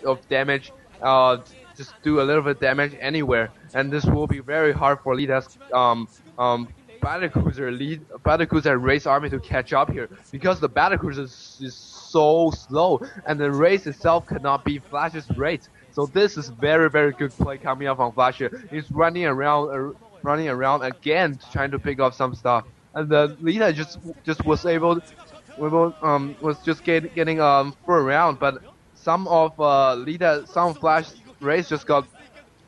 of damage, uh, just do a little bit of damage anywhere, and this will be very hard for Lita's battlecruiser race army to catch up here because the battlecruiser is so slow, and the race itself cannot beat Flash's race. So this is very good play coming up from Flash here. He's running around again, trying to pick up some stuff, and the Lita just was able was just getting full around, but some Flash race just got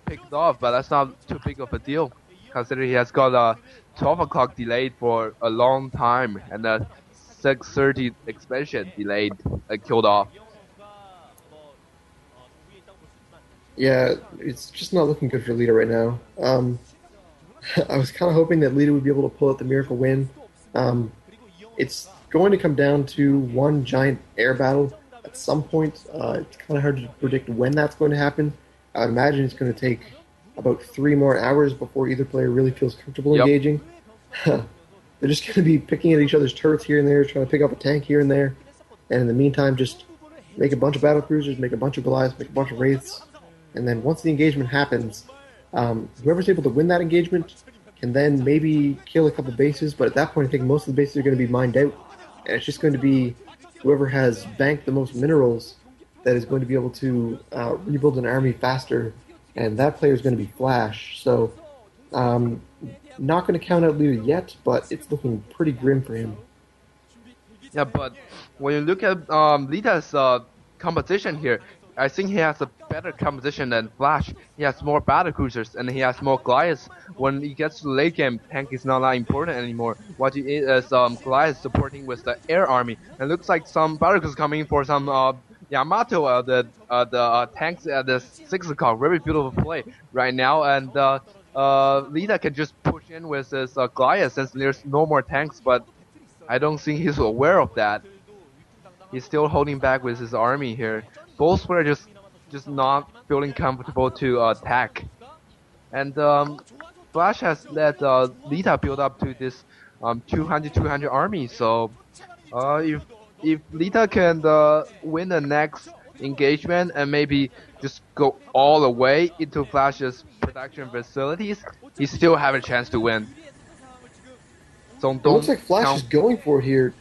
picked off, but that's not too big of a deal, considering he has got a 12 o'clock delayed for a long time and a 6:30 expansion delayed, killed off. Yeah, it's just not looking good for Lita right now. I was kind of hoping that Lita would be able to pull out the miracle win. It's going to come down to one giant air battle at some point. It's kind of hard to predict when that's going to happen. I would imagine it's going to take about 3 more hours before either player really feels comfortable Yep. engaging. They're just going to be picking at each other's turrets here and there, trying to pick up a tank here and there, and in the meantime, just make a bunch of battle cruisers, make a bunch of Goliaths, make a bunch of Wraiths, and then once the engagement happens, whoever's able to win that engagement can then maybe kill a couple bases, but at that point, I think most of the bases are going to be mined out, and it's just going to be whoever has banked the most minerals that is going to be able to rebuild an army faster, and that player is going to be Flash. So, not going to count out Lita yet, but it's looking pretty grim for him. Yeah, but when you look at Lita's composition here, I think he has a better composition than Flash. He has more battle cruisers and he has more Goliaths. When he gets to the late game, tank is not that important anymore. What he is Goliath supporting with the air army. And it looks like some battle cruisers coming for some Yamato, the tanks at the 6 o'clock. Very beautiful play right now, and Lita can just push in with his Goliath since there's no more tanks. But I don't think he's aware of that. He's still holding back with his army here. Both players just not feeling comfortable to attack. And Flash has let Lita build up to this 200 army. So if Lita can win the next engagement and maybe just go all the way into Flash's production facilities, he still have a chance to win. So It looks don't like Flash count. is going for it here.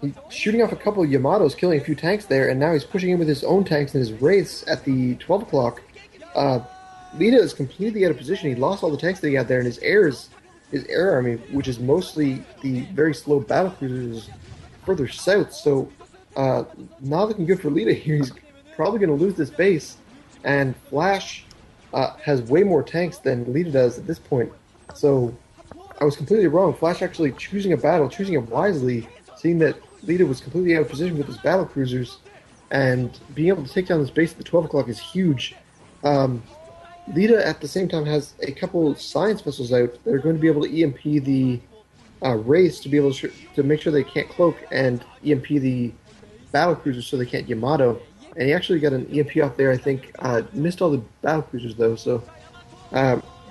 He's shooting off a couple of Yamatos, killing a few tanks there, and now he's pushing in with his own tanks and his Wraiths at the 12 o'clock. Lita is completely out of position. He lost all the tanks that he had there, and his air army, which is mostly the very slow battle cruisers, is further south. So, not looking good for Lita here. He's probably going to lose this base, and Flash has way more tanks than Lita does at this point. So, I was completely wrong. Flash actually choosing a battle, choosing it wisely, seeing that Lita was completely out of position with his battle cruisers, and being able to take down this base at the 12 o'clock is huge. Lita, at the same time, has a couple science vessels out that are going to be able to EMP the race to be able to make sure they can't cloak, and EMP the battle cruisers so they can't Yamato. And he actually got an EMP off there, I think. Missed all the battle cruisers, though, so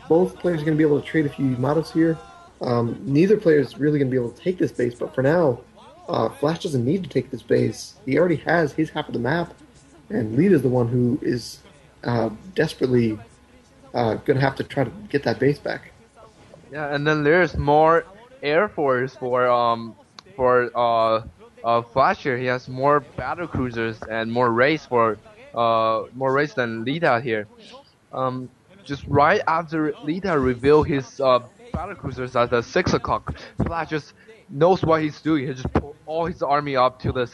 both players are going to be able to trade a few Yamatos here. Neither player is really going to be able to take this base, but for now, Flash doesn't need to take this base. He already has his half of the map, and Lita's the one who is desperately going to have to try to get that base back. Yeah, and then there's more Air Force for Flash here. He has more battle cruisers and more race than Lita here. Just right after Lita revealed his battle cruisers at the 6 o'clock, Flash just knows what he's doing. He just pulled all his army up to the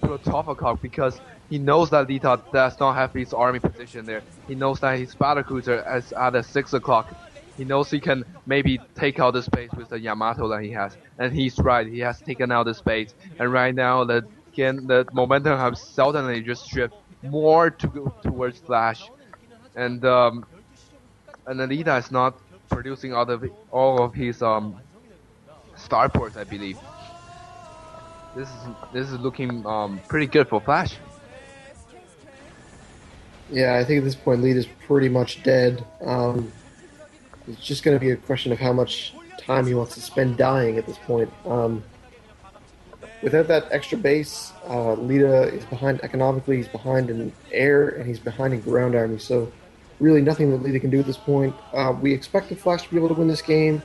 12 o'clock because he knows that Lita does not have his army position there. He knows that his battle cruiser is at the 6 o'clock. He knows he can maybe take out the space with the Yamato that he has. And he's right, he has taken out the space. And right now, the momentum has suddenly just shifted more towards Flash. And Alita is not producing all of his starports, I believe. This is looking pretty good for Flash. Yeah, I think at this point, Lita's pretty much dead. It's just going to be a question of how much time he wants to spend dying at this point. Without that extra base, Lita is behind economically, he's behind in air, and he's behind in ground army. So, really, nothing that Lita can do at this point. We expected Flash to be able to win this game,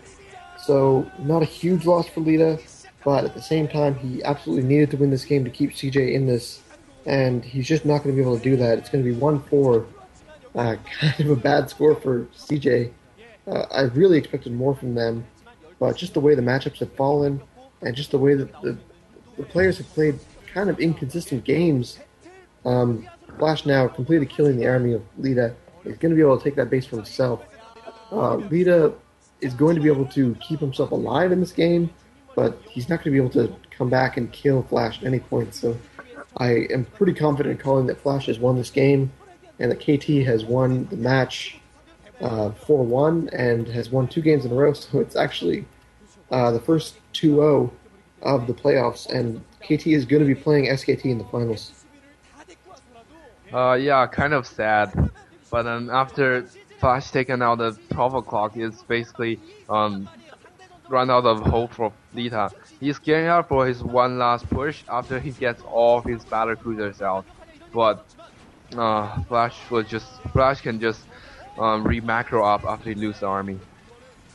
so not a huge loss for Lita, but at the same time, he absolutely needed to win this game to keep CJ in this, and he's just not going to be able to do that. It's going to be 1-4, kind of a bad score for CJ. I really expected more from them, but just the way the matchups have fallen, and just the way that the players have played kind of inconsistent games. Um, Flash now completely killing the army of Lita. He's going to be able to take that base for himself. Lita is going to be able to keep himself alive in this game, but he's not going to be able to come back and kill Flash at any point. So I am pretty confident in calling that Flash has won this game, and that KT has won the match 4-1 and has won 2 games in a row. So it's actually the first 2-0 of the playoffs, and KT is going to be playing SKT in the finals. Yeah, kind of sad. But then after Flash taken out the 12 o'clock, it's basically run out of hope for Lita. He's gearing up for his one last push after he gets all of his battle cruisers out. But Flash can just re-macro up after he loses the army.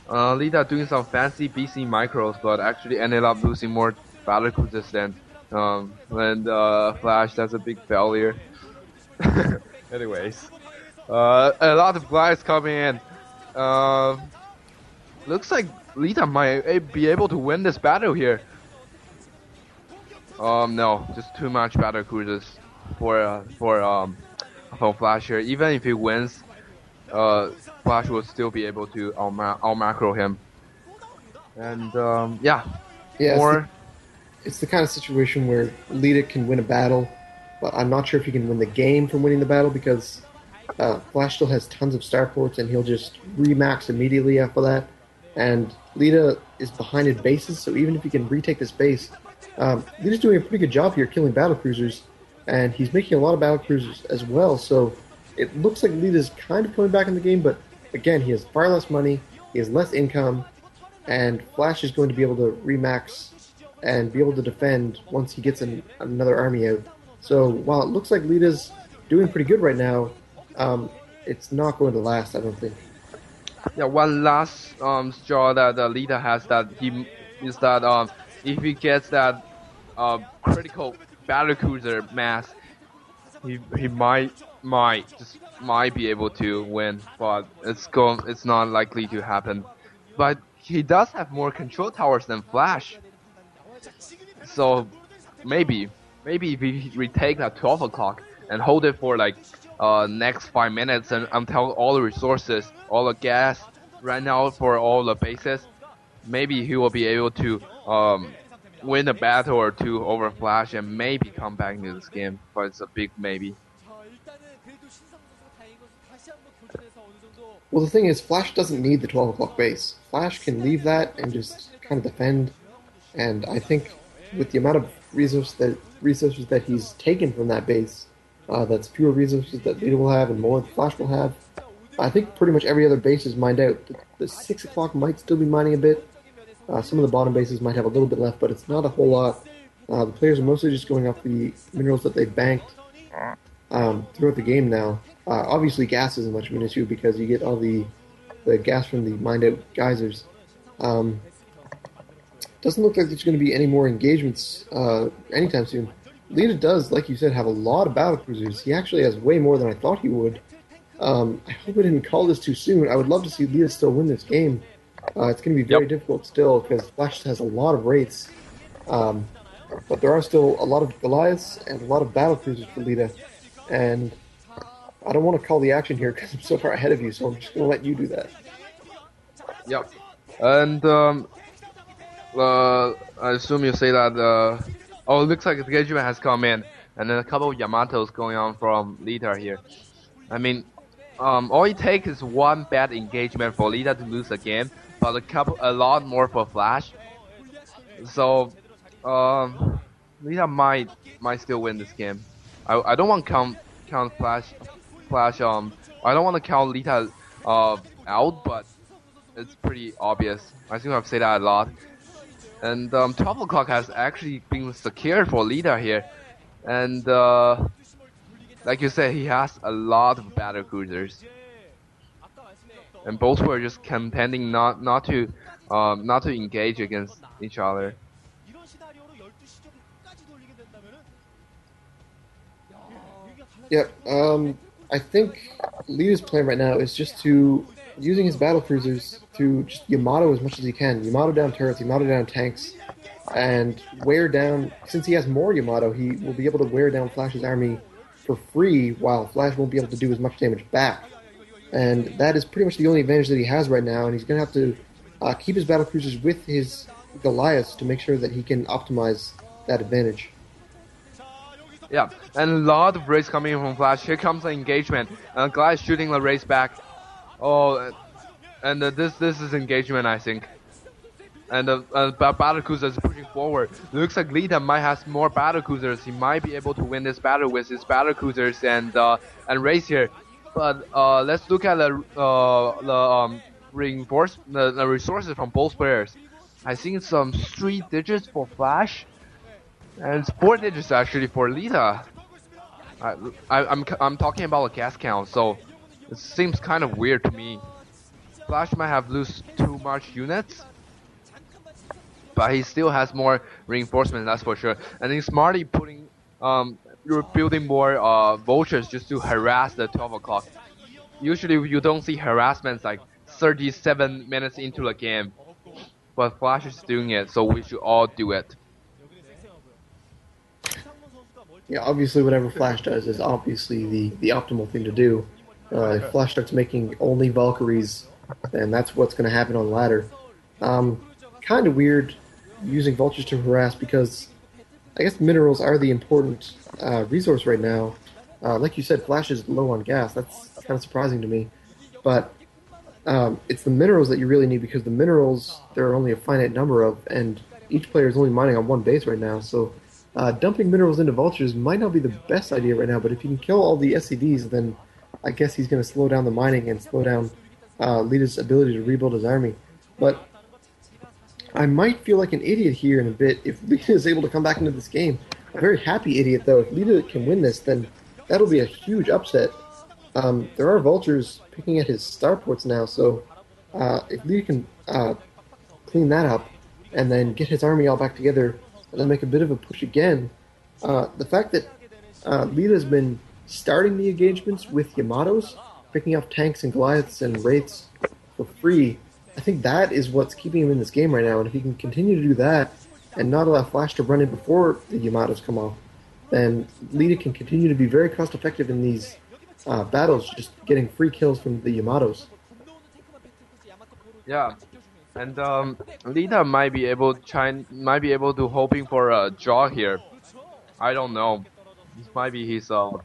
Lita doing some fancy BC micros, but actually ended up losing more battle cruisers than Flash. That's a big failure. Anyways, a lot of guys coming in. Looks like Lita might be able to win this battle here. No, just too much battle cruisers for Flash here. Even if he wins, Flash will still be able to out macro him. And yeah, Yeah, more. it's the kind of situation where Lita can win a battle, but I'm not sure if he can win the game from winning the battle because Flash still has tons of star ports and he'll just remax immediately after that. And Lita is behind in bases, so even if he can retake this base, Lita's doing a pretty good job here killing battle cruisers, and he's making a lot of battle cruisers as well. So it looks like Lita's kind of coming back in the game, but again, he has far less money, he has less income, and Flash is going to be able to remax and be able to defend once he gets another army out. So while it looks like Lita's doing pretty good right now, it's not going to last, I don't think. Yeah, one last straw that Lita has that he is that if he gets that critical battle cruiser mass, he might be able to win, but it's not likely to happen. But he does have more control towers than Flash, so maybe if we retake that 12 o'clock and hold it for like next 5 minutes and until all the resources, all the gas ran out for all the bases, maybe he will be able to win a battle or two over Flash and maybe come back into this game. But it's a big maybe. Well, the thing is, Flash doesn't need the 12 o'clock base. Flash can leave that and just kind of defend. And I think with the amount of resources that he's taken from that base, that's fewer resources that Lita will have and more that Flash will have. I think pretty much every other base is mined out. The 6 o'clock might still be mining a bit. Some of the bottom bases might have a little bit left, but it's not a whole lot. The players are mostly just going off the minerals that they've banked throughout the game now. Obviously, gas isn't much of an issue because you get all the gas from the mined out geysers. Doesn't look like there's going to be any more engagements anytime soon. Lita does, like you said, have a lot of battle cruisers. He actually has way more than I thought he would. I hope I didn't call this too soon. I would love to see Lita still win this game. It's going to be very difficult still because Flash has a lot of wraiths. But there are still a lot of Goliaths and a lot of battle cruisers for Lita. And I don't want to call the action here because I'm so far ahead of you, so I'm just going to let you do that. Yep. And I assume you say that. Oh, it looks like the engagement has come in, and then a couple of Yamatos going on from Lita here. I mean, all it takes is one bad engagement for Lita to lose the game, but a lot more for Flash. So, Lita might still win this game. I don't want to count Flash. I don't want to count Lita out, but it's pretty obvious. I think I've said that a lot. And 12 o'clock has actually been secured for Lita here. And like you said, he has a lot of battle cruisers. And both were just contending not to engage against each other. Yep. I think Lita's plan right now is just to using his battle cruisers to just Yamato as much as he can. Yamato down turrets, Yamato down tanks, and wear down. Since he has more Yamato, he will be able to wear down Flash's army for free, while Flash won't be able to do as much damage back. And that is pretty much the only advantage that he has right now. And he's going to have to keep his battle cruisers with his Goliaths to make sure that he can optimize that advantage. Yeah, and a lot of race coming in from Flash. Here comes the engagement. Glyde shooting the race back. Oh, and this is engagement, I think. And the battle cruiser is pushing forward. Looks like Lita might have more battle cruisers. He might be able to win this battle with his battle cruisers and race here. But let's look at the resources from both players. I think it's 3 digits for Flash, and it's 4 digits actually for Lita. I'm talking about a gas count, so it seems kind of weird to me. Flash might have lose too much units, but he still has more reinforcements, that's for sure. And he's smartly you're building more vultures just to harass the 12 o'clock. Usually you don't see harassments like 37 minutes into the game, but Flash is doing it, so we should all do it. Yeah, obviously, whatever Flash does is obviously the optimal thing to do. If Flash starts making only Valkyries, then that's what's going to happen on the ladder. Kind of weird using vultures to harass because I guess minerals are the important resource right now. Like you said, Flash is low on gas. That's kind of surprising to me. But it's the minerals that you really need because the minerals, there are only a finite number of, and each player is only mining on one base right now. So dumping minerals into vultures might not be the best idea right now, but if you can kill all the SCVs, then I guess he's going to slow down the mining and slow down Lita's ability to rebuild his army. But I might feel like an idiot here in a bit if Lita is able to come back into this game. A very happy idiot, though. If Lita can win this, then that'll be a huge upset. There are vultures picking at his starports now, so if Lita can clean that up and then get his army all back together and then make a bit of a push again, the fact that Lita has been starting the engagements with Yamatos, picking up tanks and Goliaths and Wraiths for free, I think that is what's keeping him in this game right now. And if he can continue to do that and not allow Flash to run in before the Yamatos come off, then Lita can continue to be very cost effective in these battles, just getting free kills from the Yamatos. Yeah, and Lita might be able to hoping for a draw here. I don't know. This might be his goal.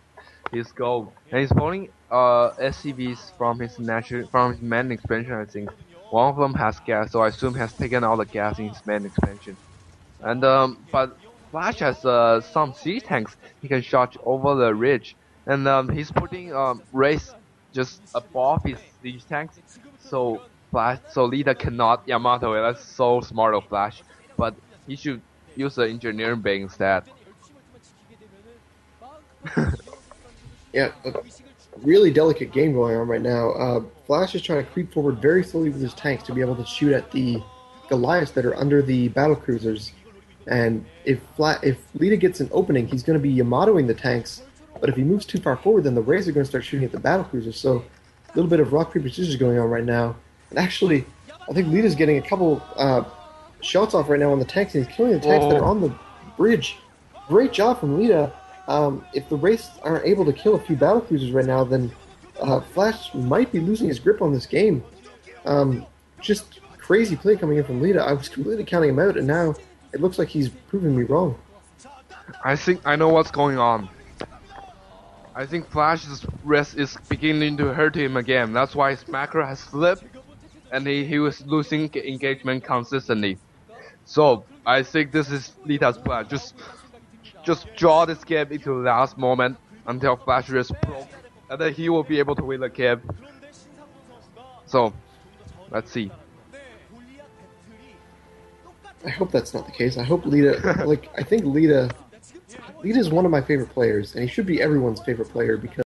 And he's pulling SCVs from his main expansion, I think. One of them has gas, so I assume he has taken all the gas in his main expansion. And but Flash has some siege tanks he can charge over the ridge, and he's putting Race just above his siege tanks, so Lita cannot Yamato it. That's so smart of Flash, but he should use the engineering bay instead. Yeah, a really delicate game going on right now. Flash is trying to creep forward very slowly with his tanks to be able to shoot at the Goliaths that are under the battle cruisers. And if Lita gets an opening, he's going to be Yamatoing the tanks. But if he moves too far forward, then the Rays are going to start shooting at the battle cruisers. So a little bit of rock paper scissors going on right now. And actually, I think Lita's getting a couple shots off right now on the tanks, and he's killing the tanks that are on the bridge. Great job from Lita. If the Rays aren't able to kill a few battle cruisers right now, then Flash might be losing his grip on this game. Just crazy play coming in from Lita. I was completely counting him out, and now it looks like he's proving me wrong. I think I know what's going on. I think Flash's rest is beginning to hurt him again. That's why his macro has slipped, and he was losing engagement consistently. So I think this is Lita's plan. Just draw this game into the last moment until Flash is broke, and then he will be able to win the game. So let's see. I hope that's not the case. I hope Lita, like, I think Lita is one of my favorite players, and he should be everyone's favorite player because